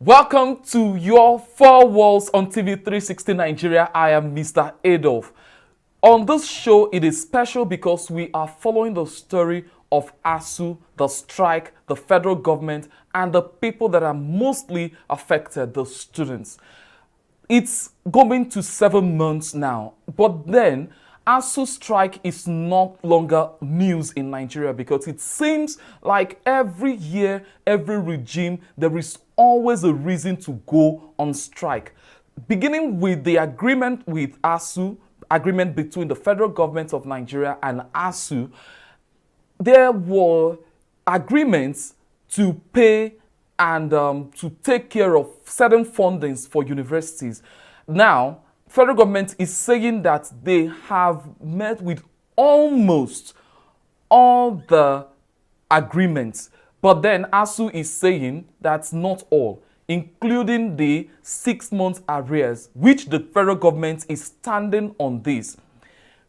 Welcome to your Four Walls on TV 360 Nigeria. I am Mr. Adolf. On this show, it is special because we are following the story of Asuu, the strike, the federal government, and the people that are mostly affected, the students. It's going to 7 months now, but then Asuu strike is no longer news in Nigeria because it seems like every year, every regime, there is always a reason to go on strike. Beginning with the agreement with Asuu, agreement between the federal government of Nigeria and Asuu, there were agreements to pay and to take care of certain fundings for universities. Now, federal government is saying that they have met with almost all the agreements. But then Asuu is saying that's not all, including the 6 months arrears, which the federal government is standing on this.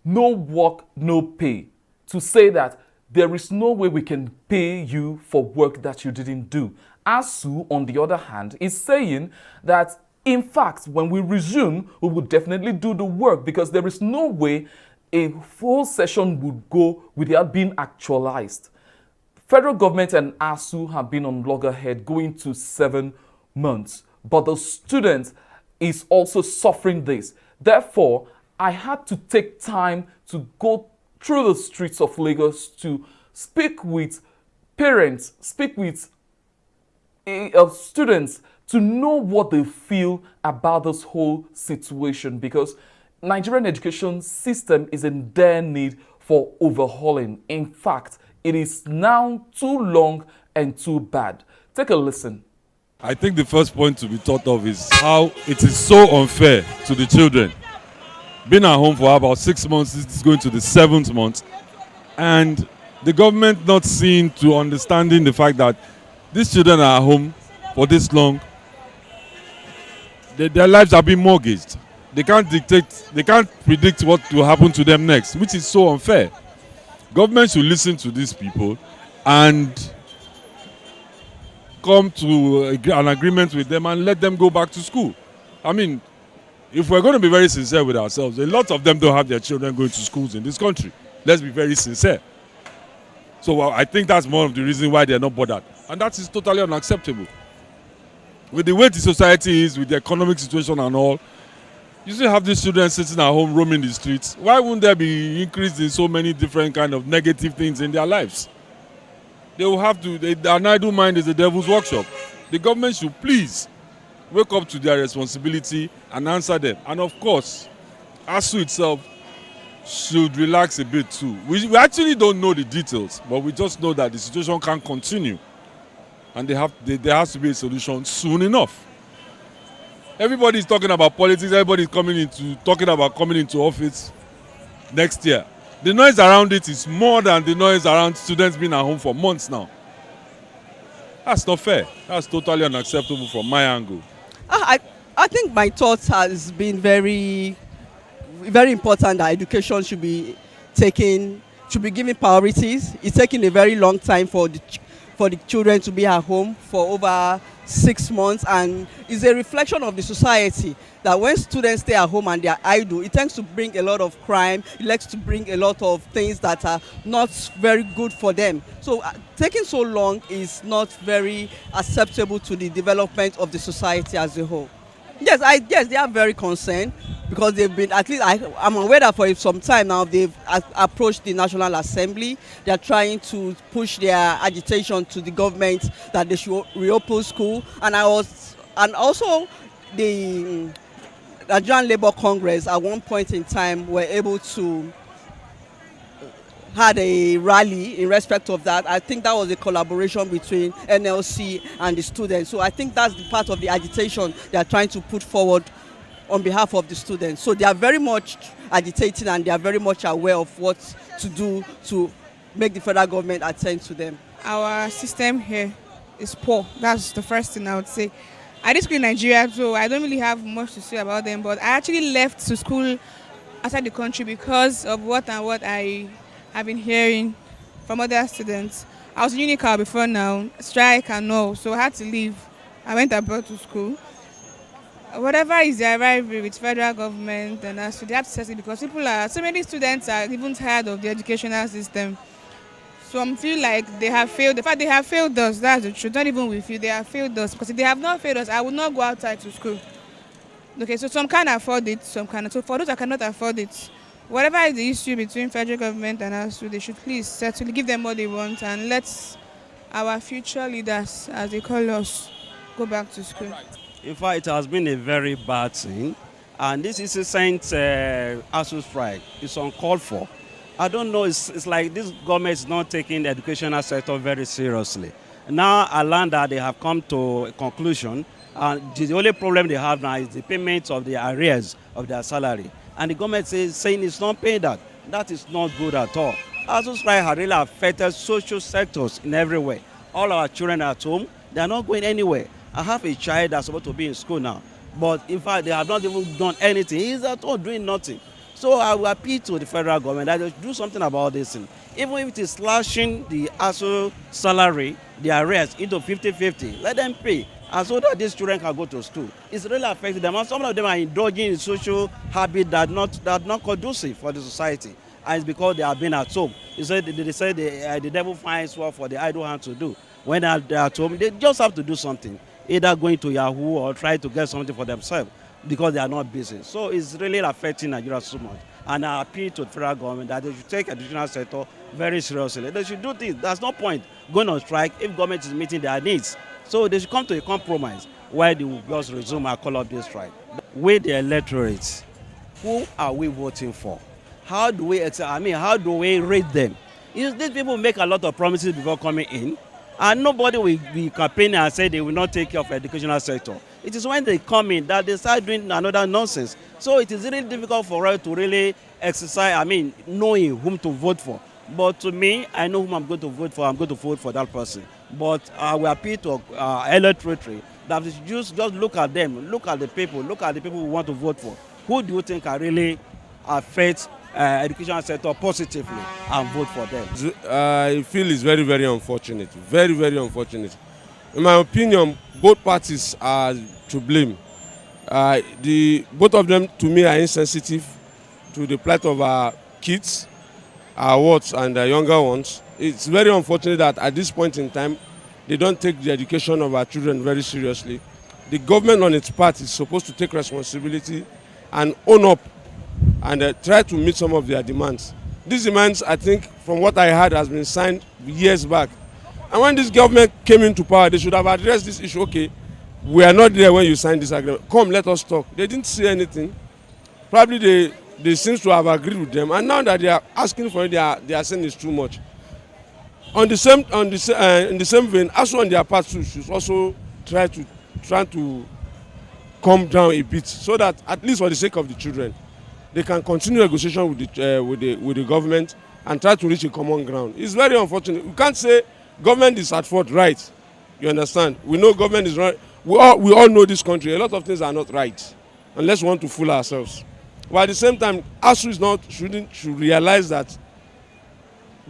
No work, no pay. To say that there is no way we can pay you for work that you didn't do. Asuu, on the other hand, is saying that in fact, when we resume, we will definitely do the work because there is no way a full session would go without being actualized. Federal government and Asuu have been on loggerhead going to 7 months, but the student is also suffering this. Therefore, I had to take time to go through the streets of Lagos to speak with parents, speak with students, to know what they feel about this whole situation because Nigerian education system is in dire need for overhauling. In fact, it is now too long and too bad. Take a listen. I think the first point to be thought of is how it is so unfair to the children. Been at home for about 6 months, this is going to the 7th month, and the government not seeing to understanding the fact that these children are at home for this long. Their lives are being mortgaged. They can't predict what will happen to them next, which is so unfair. Government should listen to these people and come to an agreement with them and let them go back to school. I mean, if we're going to be very sincere with ourselves, a lot of them don't have their children going to schools in this country. Let's be very sincere. So I think that's one of the reasons why they're not bothered. And that is totally unacceptable. With the way the society is, with the economic situation and all, you still have these children sitting at home roaming the streets. Why wouldn't there be increase in so many different kind of negative things in their lives? They will have to, an idle mind is the devil's workshop. The government should please wake up to their responsibility and answer them. And of course, Asuu itself should relax a bit too. We actually don't know the details, but we just know that the situation can't continue. And there has to be a solution soon enough. Everybody is talking about politics. Everybody is talking about coming into office next year. The noise around it is more than the noise around students being at home for months now. That's not fair. That's totally unacceptable from my angle. I think my thoughts has been very, very important that education should be given priorities. It's taking a very long time for the children to be at home for over 6 months, and it's a reflection of the society that when students stay at home and they are idle, it tends to bring a lot of crime, it likes to bring a lot of things that are not very good for them. So taking so long is not very acceptable to the development of the society as a whole. Yes, they are very concerned because they've been, at least I'm aware that for some time now they've approached the National Assembly. They are trying to push their agitation to the government that they should reopen school. And also the Nigerian Labour Congress at one point in time were able to had a rally in respect of that. I think that was a collaboration between NLC and the students. So I think that's the part of the agitation they are trying to put forward on behalf of the students. So they are very much agitating and they are very much aware of what to do to make the federal government attend to them. Our system here is poor. That's the first thing I would say. I did school in Nigeria, so I don't really have much to say about them, but I actually left to school outside the country because of what I have been hearing from other students. I was in Unical before now, strike and all, so I had to leave I went abroad to school. Whatever is their rivalry with federal government and as to they have to settle it because so many students are even tired of the educational system. Some feel like they have failed. In fact, they have failed us. That's the truth. Not even with you, they have failed us. Because if they have not failed us, I would not go outside to school. Okay, so some can afford it, some cannot. So for those that cannot afford it, whatever is the issue between federal government and Asuu, they should please settle, give them what they want, and let our future leaders, as they call us, go back to school. In fact, it has been a very bad thing. And this is a Saint Asuu strike. It's uncalled for. I don't know, it's like this government is not taking the educational sector very seriously. Now, I learned that they have come to a conclusion. And the only problem they have now is the payment of the arrears of their salary. And the government is saying it's not paying that. That is not good at all. Asuu strike has really affected social sectors in every way. All our children are at home, they are not going anywhere. I have a child that's supposed to be in school now, but in fact, they have not even done anything. He's at home doing nothing. So I will appeal to the federal government that they should do something about this thing. Even if it is slashing the Asuu salary, the arrears into 50-50, let them pay. And so that these children can go to school. It's really affecting them. And some of them are indulging in social habits that are not conducive for the society. And it's because they have been at home. They say the devil finds what for the idle hand to do. When they're at home, they just have to do something. Either going to Yahoo or try to get something for themselves because they are not busy. So it's really affecting Nigeria so much. And I appeal to the federal government that they should take the educational sector very seriously. They should do this. There's no point going on strike if government is meeting their needs. So they should come to a compromise where they will just resume and call up this strike. With the electorate, who are we voting for? How do we rate them? These people make a lot of promises before coming in, and nobody will be campaigning and say they will not take care of the educational sector. It is when they come in that they start doing another nonsense. So it is really difficult for us to really knowing whom to vote for. But to me, I know whom I'm going to vote for. I'm going to vote for that person. But I will appeal to electorate that they should just look at them, look at the people we want to vote for. Who do you think are really affect education sector positively and vote for them? I feel it's very, very unfortunate. Very, very unfortunate. In my opinion, both parties are to blame. Both of them, to me, are insensitive to the plight of our kids, our wards, and the younger ones. It's very unfortunate that at this point in time, they don't take the education of our children very seriously. The government on its part is supposed to take responsibility and own up and try to meet some of their demands. These demands, I think, from what I heard, has been signed years back. And when this government came into power, they should have addressed this issue. Okay, we are not there when you signed this agreement. Come, let us talk. They didn't say anything. Probably they seem to have agreed with them. And now that they are asking for it, they are saying it's too much. In the same vein, Asuu on their part too should also try to calm down a bit, so that at least for the sake of the children, they can continue negotiation with the government and try to reach a common ground. It's very unfortunate. We can't say government is at fault, right? You understand? We know government is right. We all know this country. A lot of things are not right, unless we want to fool ourselves. But at the same time, Asuu should realize that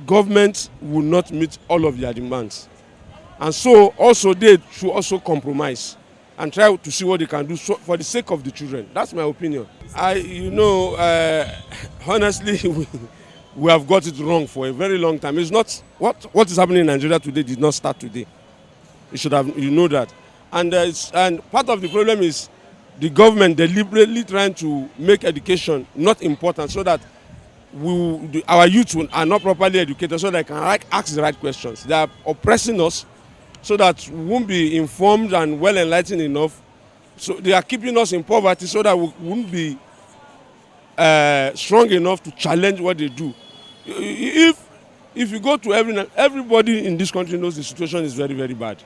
government will not meet all of their demands, and so also they should also compromise and try to see what they can do for the sake of the children. That's my opinion. Honestly, we have got it wrong for a very long time. It's not what is happening in Nigeria today did not start today. You should have, that. And part of the problem is the government deliberately trying to make education not important, so that our youth are not properly educated, so they can ask the right questions. They are oppressing us so that we won't be informed and well enlightened enough. So they are keeping us in poverty so that we won't be strong enough to challenge what they do. If you go to everybody in this country knows the situation is very, very bad.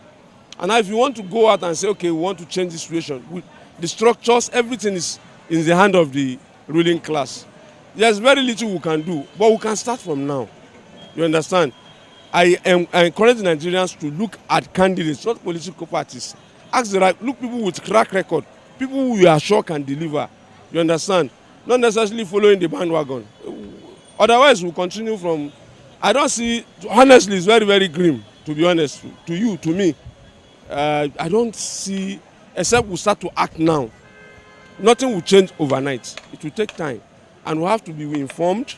And if you want to go out and say, okay, we want to change the situation, the structures, everything is in the hand of the ruling class. There's very little we can do, but we can start from now. You understand? I encourage Nigerians to look at candidates, not political parties. Look people with track record, people who you are sure can deliver. You understand? Not necessarily following the bandwagon. Otherwise, we'll continue from. I don't see. Honestly, it's very, very grim. To be honest, to you, to me, I don't see, except we start to act now. Nothing will change overnight. It will take time, and we have to be informed.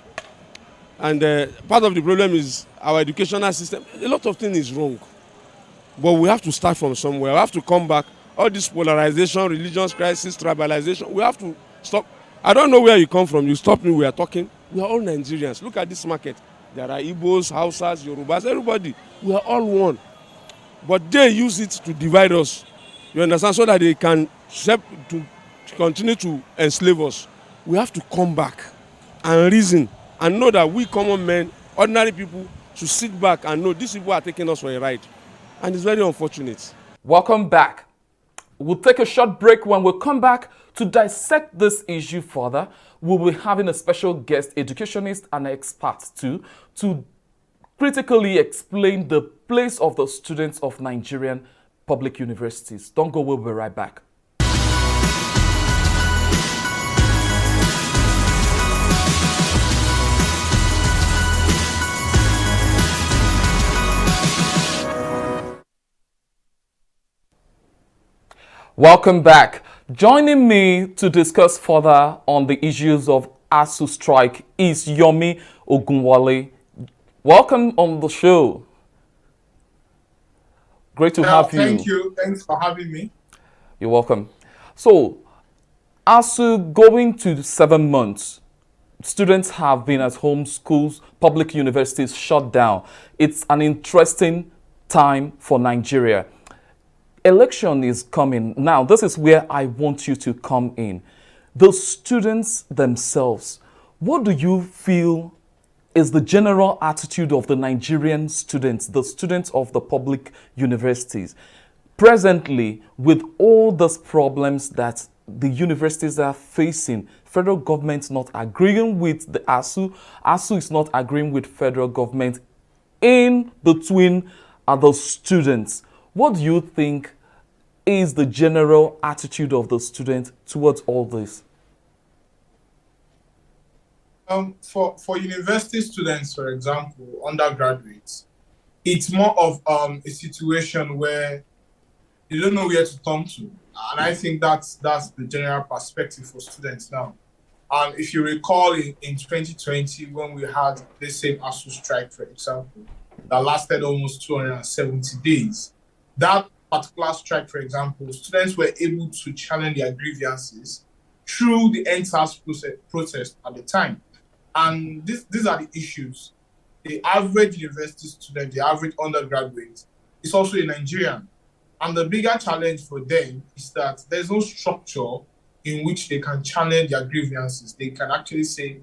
And part of the problem is our educational system. A lot of things is wrong, but we have to start from somewhere. We have to come back. All this polarization, religious crisis, tribalization, we have to stop. I don't know where you come from. You stop me, we are talking. We are all Nigerians. Look at this market. There are Igbos, Hausas, Yorubas, everybody. We are all one. But they use it to divide us. You understand? So that they can to continue to enslave us. We have to come back and reason and know that we common men, ordinary people, should sit back and know these people are taking us for a ride. And it's very unfortunate. Welcome back. We'll take a short break. When we come back to dissect this issue further, we'll be having a special guest, educationist and expert too, to critically explain the place of the students of Nigerian public universities. Don't go, we'll be right back. Welcome back. Joining me to discuss further on the issues of Asuu strike is Yomi Ogunwale. Welcome on the show. Great to have you. Thank you. Thanks for having me. You're welcome. So, Asuu going to 7 months. Students have been at home, schools, public universities shut down. It's an interesting time for Nigeria. Election is coming. Now, this is where I want you to come in. The students themselves, what do you feel is the general attitude of the Nigerian students, the students of the public universities? Presently, with all these problems that the universities are facing, federal government not agreeing with the Asuu, Asuu is not agreeing with federal government, in between are the students. What do you think is the general attitude of the students towards all this? For university students, for example, undergraduates, it's more of a situation where you don't know where to turn to. And I think that's the general perspective for students now. And if you recall in 2020, when we had the same Asuu strike, for example, that lasted almost 270 days, that particular strike, for example, students were able to challenge their grievances through the NSAS protest at the time. And these are the issues. The average university student, the average undergraduate, is also a Nigerian. And the bigger challenge for them is that there's no structure in which they can challenge their grievances. They can actually say,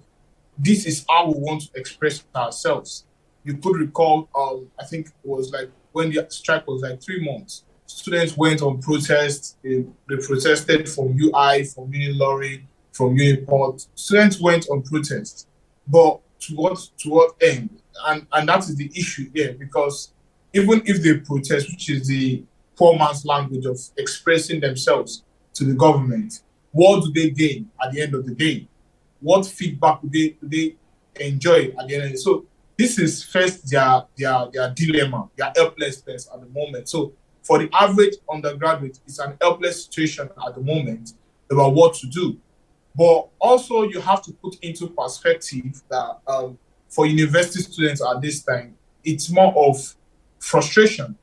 this is how we want to express ourselves. You could recall, I think it was like when the strike was like 3 months, students went on protest. They protested from UI, from Unilorry, from Uniport. Students went on protest. But to what end? And that is the issue here, because even if they protest, which is the poor man's language of expressing themselves to the government, what do they gain at the end of the day? What feedback do they enjoy at the end of the day? So this is first their dilemma, their helplessness at the moment. So for the average undergraduate, it's an helpless situation at the moment about what to do. But also you have to put into perspective that for university students at this time, it's more of frustration.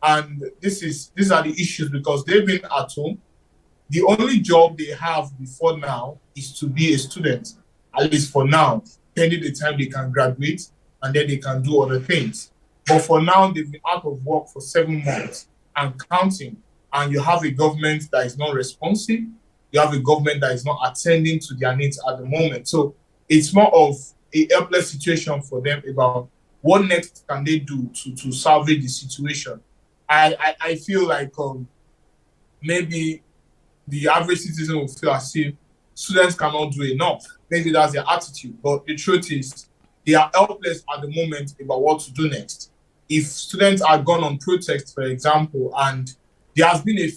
And these are the issues because they've been at home. The only job they have before now is to be a student, at least for now, pending the time they can graduate and then they can do other things. But for now, they've been out of work for 7 months and counting. And you have a government that is not responsive. You have a government that is not attending to their needs at the moment. So it's more of a helpless situation for them about what next can they do to salvage the situation. I feel like maybe the average citizen will feel as if students cannot do enough. Maybe that's their attitude. But the truth is, they are helpless at the moment about what to do next. If students are gone on protest, for example, and there has been a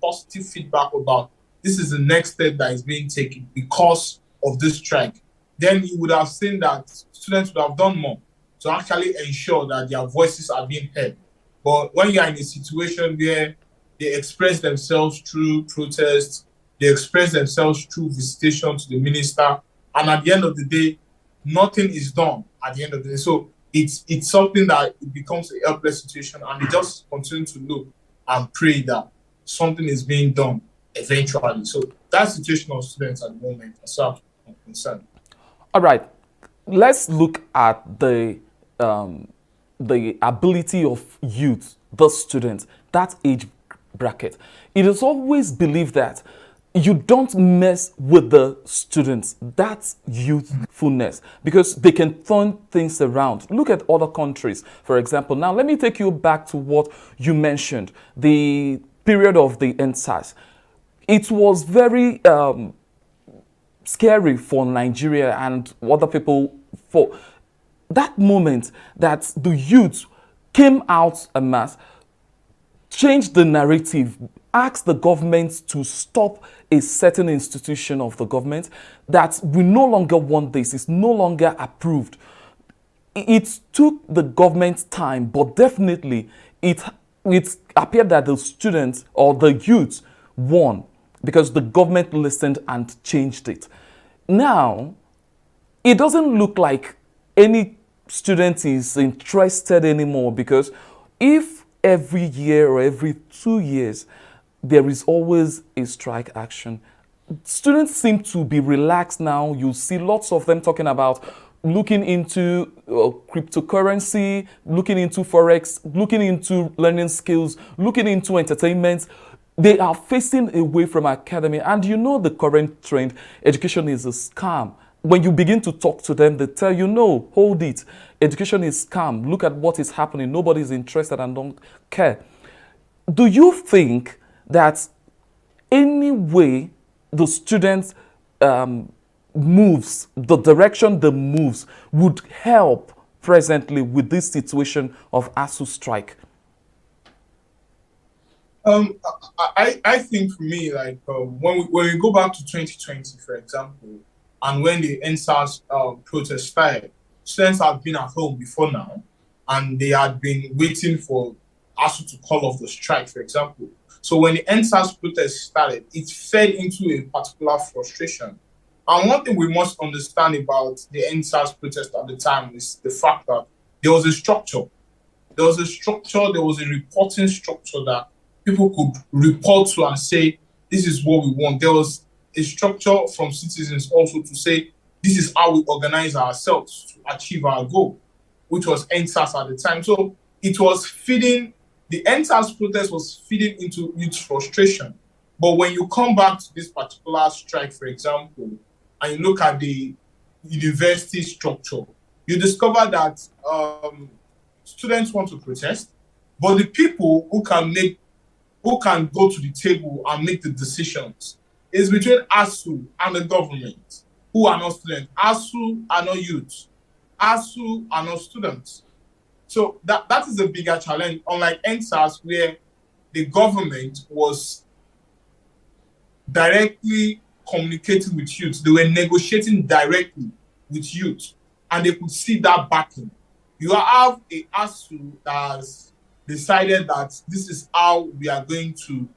positive feedback about this is the next step that is being taken because of this strike, then you would have seen that students would have done more to actually ensure that their voices are being heard. But when you're in a situation where they express themselves through protests, they express themselves through visitation to the minister, and at the end of the day, nothing is done at the end of the day. So it's something that it becomes a helpless situation, and they just continue to look and pray that something is being done eventually. So that's the situation of students at the moment, as far as I'm concerned. All right, let's look at the ability of youth, the students, that age bracket. It is always believed that you don't mess with the students, that's youthfulness, because they can turn things around. Look at other countries, for example. Now, let me take you back to what you mentioned, the period of the NSAS. It was very scary for Nigeria and other people for that moment that the youth came out en masse, changed the narrative, asked the government to stop a certain institution of the government, that we no longer want this, it's no longer approved. It took the government time, but definitely it appeared that the students or the youth won because the government listened and changed it. Now, it doesn't look like any student is interested anymore, because if every year or every 2 years there is always a strike action, students seem to be relaxed now. You see lots of them talking about looking into cryptocurrency, looking into forex, looking into learning skills, looking into entertainment. They are facing away from academy. And you know the current trend, education is a scam. When you begin to talk to them, they tell you, no, hold it. Education is scam. Look at what is happening. Nobody is interested and don't care. Do you think that any way the students moves, the direction the moves would help presently with this situation of Asuu strike? I think for me, like when we go back to 2020, for example, and when the NSAS protest started, students have been at home before now, and they had been waiting for ASU to call off the strike, for example. So when the NSAS protest started, it fed into a particular frustration. And one thing we must understand about the NSAS protest at the time is the fact that there was a structure. There was a structure, there was a reporting structure that people could report to and say, this is what we want. There was a structure from citizens also to say, this is how we organize ourselves to achieve our goal, which was NSAS at the time. So it was feeding, the NSAS protest was feeding into youth frustration. But when you come back to this particular strike, for example, and you look at the university structure, you discover that students want to protest, but the people who can go to the table and make the decisions is between ASU and the government, who are not students. ASU are not youth. ASU are not students. So that is a bigger challenge, unlike NSAS, where the government was directly communicating with youth. They were negotiating directly with youth, and they could see that backing. You have a ASU that has decided that this is how we are going to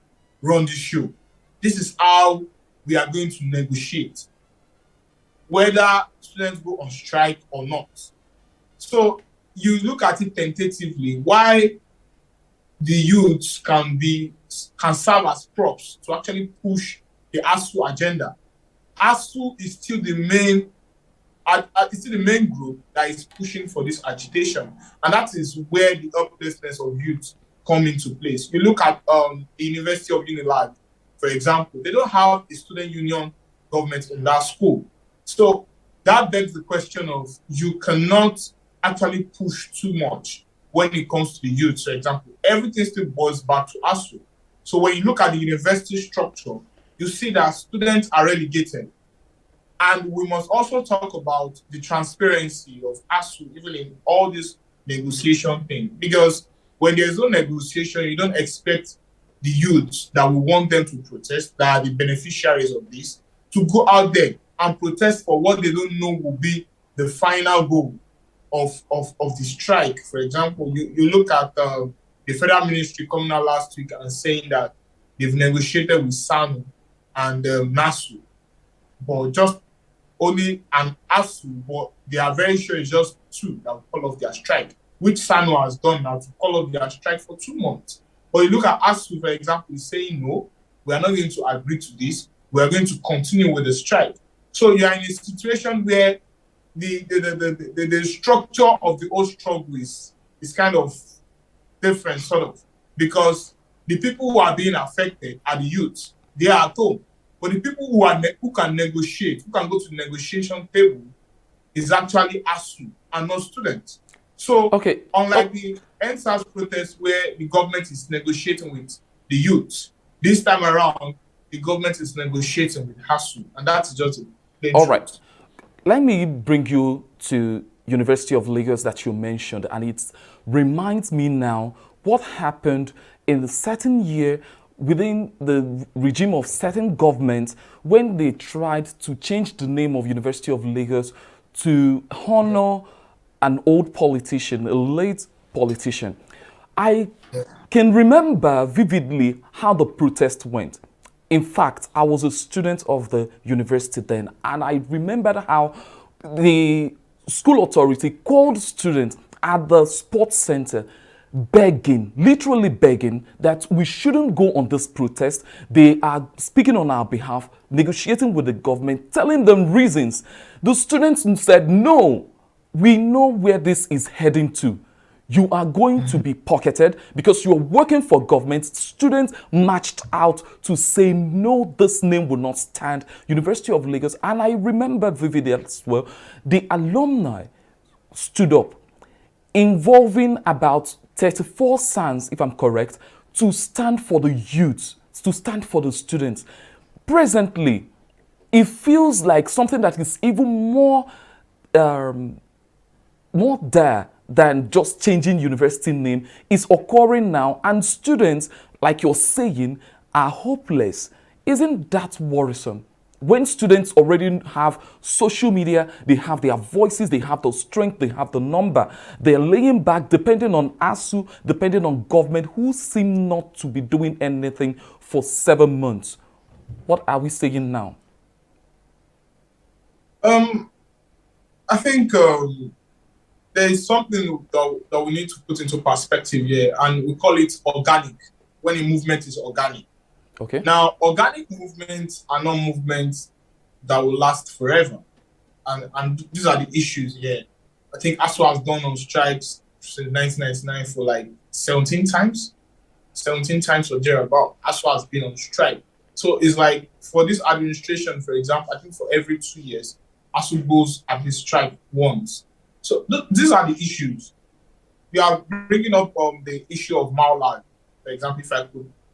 run the show. This is how we are going to negotiate, whether students go on strike or not. So you look at it tentatively, why the youth can serve as props to actually push the ASU agenda. ASU is still the main group that is pushing for this agitation, and that is where the helplessness of youth come into place. You look at the University of Unilag, for example, they don't have a student union government in that school. So that begs the question of, you cannot actually push too much when it comes to the youth. For example, everything still boils back to ASU. So when you look at the university structure, you see that students are relegated. And we must also talk about the transparency of ASU, even in all this negotiation thing. Because when there's no negotiation, you don't expect the youth that we want them to protest, that are the beneficiaries of this, to go out there and protest for what they don't know will be the final goal of the strike. For example, you look at the federal ministry coming out last week and saying that they've negotiated with SANU and NASU, but just only an Asuu, but they are very sure it's just two that will call off their strike, which SANU has done now to call off their strike for 2 months. But you look at Asuu, for example, is saying, no, we are not going to agree to this. We are going to continue with the strike. So you are in a situation where the structure of the whole struggle is kind of different, sort of, because the people who are being affected are the youth. They are at home. But the people who can negotiate, who can go to the negotiation table, is actually Asuu and not students. So, unlike the NSAS protest where the government is negotiating with the youth, this time around, the government is negotiating with Asuu, and that's just the all right. Let me bring you to University of Lagos that you mentioned, and it reminds me now what happened in a certain year within the regime of certain governments when they tried to change the name of University of Lagos to honor an old politician, a late politician. I can remember vividly how the protest went. In fact, I was a student of the university then, and I remembered how the school authority called students at the sports center begging, literally begging, that we shouldn't go on this protest. They are speaking on our behalf, negotiating with the government, telling them reasons. The students said, no, we know where this is heading to. You are going to be pocketed because you're working for government. Students marched out to say, no, this name will not stand. University of Lagos. And I remember vividly as well, the alumni stood up, involving about 34 SANs, if I'm correct, to stand for the youth, to stand for the students. Presently, it feels like something that is even more there than just changing university name is occurring now, and students, like you're saying, are hopeless. Isn't that worrisome? When students already have social media, they have their voices, they have the strength, they have the number, they're laying back depending on Asuu, depending on government, who seem not to be doing anything for 7 months. What are we saying now? I think there is something that we need to put into perspective here, and we call it organic, when a movement is organic. Okay. Now, organic movements are not movements that will last forever. And these are the issues here. I think Asuu has gone on strikes since 1999 for like 17 times. 17 times or thereabout. Asuu has been on strike. So it's like for this administration, for example, I think for every 2 years, Asuu goes at his strike once. So these are the issues. We are bringing up the issue of Maulad, for example,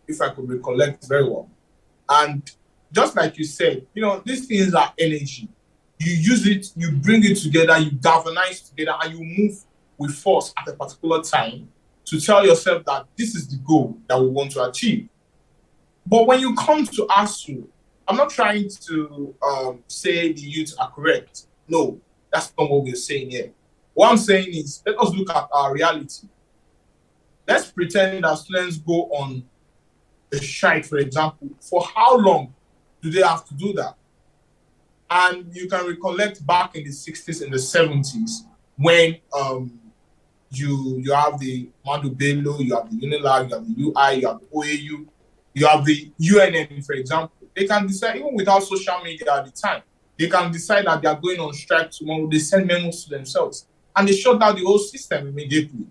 if I could recollect very well. And just like you said, these things are energy. You use it, you bring it together, you galvanize together, and you move with force at a particular time to tell yourself that this is the goal that we want to achieve. But when you come to Asuu, I'm not trying to say the youth are correct. No, that's not what we're saying here. What I'm saying is, let us look at our reality. Let's pretend that students go on a strike, for example. For how long do they have to do that? And you can recollect back in the 60s and the 70s when you have the Madu Bello, you have the UNILAG, you have the UI, you have the OAU, you have the UNN, for example. They can decide, even without social media at the time, they can decide that they are going on strike tomorrow. They send memos to themselves and they shut down the whole system immediately.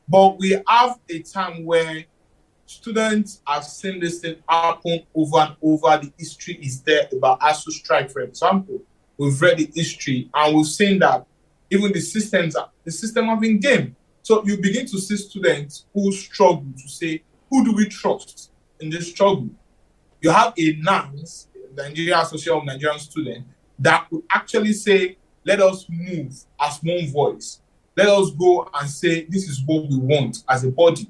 But we have a time where students have seen this thing happen over and over. The history is there about Asuu strike, for example. We've read the history and we've seen that even the system have been gamed. So you begin to see students who struggle to say, who do we trust in this struggle? You have a NANS, the Nigeria Association of Nigerian Students, that could actually say, let us move as one voice. Let us go and say, this is what we want as a body.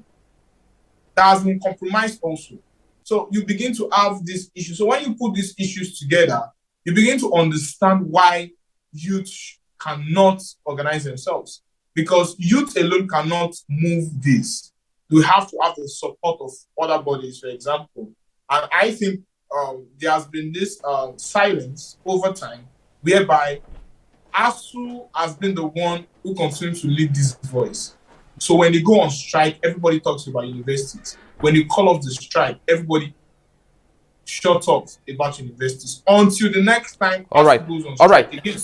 That has been compromised also. So you begin to have this issue. So when you put these issues together, you begin to understand why youth cannot organize themselves. Because youth alone cannot move this. we have to have the support of other bodies, for example. And I think there has been this silence over time whereby ASU has been the one who continues to lead this voice. So when they go on strike, everybody talks about universities. When you call off the strike, everybody shut up about universities until the next time All right. ASU goes on All right. strike again.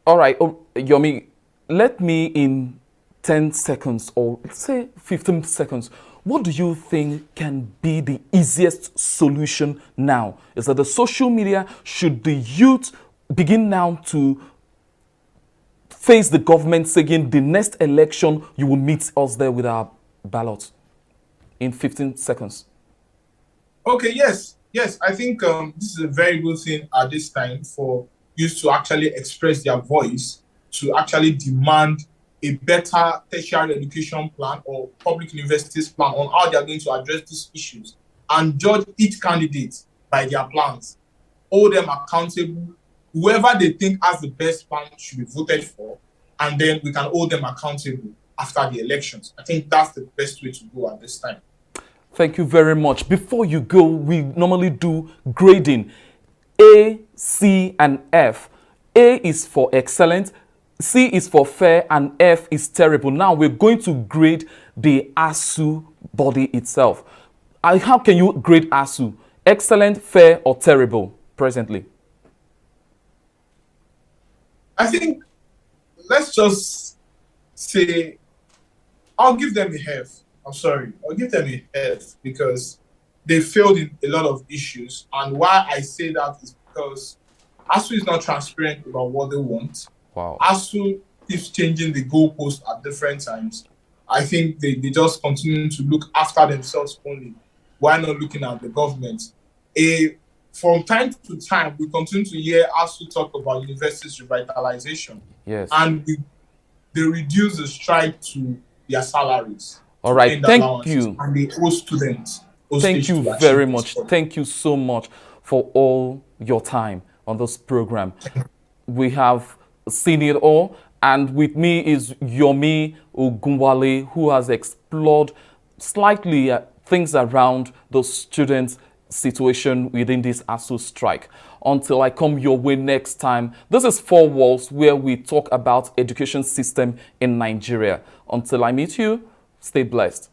All right. Yomi, let me in 10 seconds or say 15 seconds. What do you think can be the easiest solution now? Is that the social media, should the youth begin now to face the government saying the next election you will meet us there with our ballot in 15 seconds? Okay, yes, yes. I think this is a very good thing at this time for youth to actually express their voice, to actually demand a better tertiary education plan or public universities plan on how they are going to address these issues and judge each candidate by their plans, hold them accountable. Whoever they think has the best plan should be voted for, and then we can hold them accountable after the elections. I think that's the best way to go at this time. Thank you very much. Before you go, we normally do grading. A, C, and F. A is for excellent, C is for fair, and F is terrible. Now we're going to grade the ASU body itself. How can you grade ASU? Excellent, fair, or terrible presently? I think let's just say I'll give them a F. I'm sorry, I'll give them a F because they failed in a lot of issues. And why I say that is because ASU is not transparent about what they want. Wow. ASU keeps changing the goalpost at different times. I think they just continue to look after themselves only. Why not looking at the government? From time to time, we continue to hear ASU talk about universities revitalization. Yes. And they reduce the strike to their salaries. All right. Thank you. And they owe students. Thank you very much. Thank you so much for all your time on this program. We have seen it all. And with me is Yomi Ogunwale, who has explored slightly things around the students' situation within this ASU strike. Until I come your way next time, this is Four Walls, where we talk about education system in Nigeria. Until I meet you, stay blessed.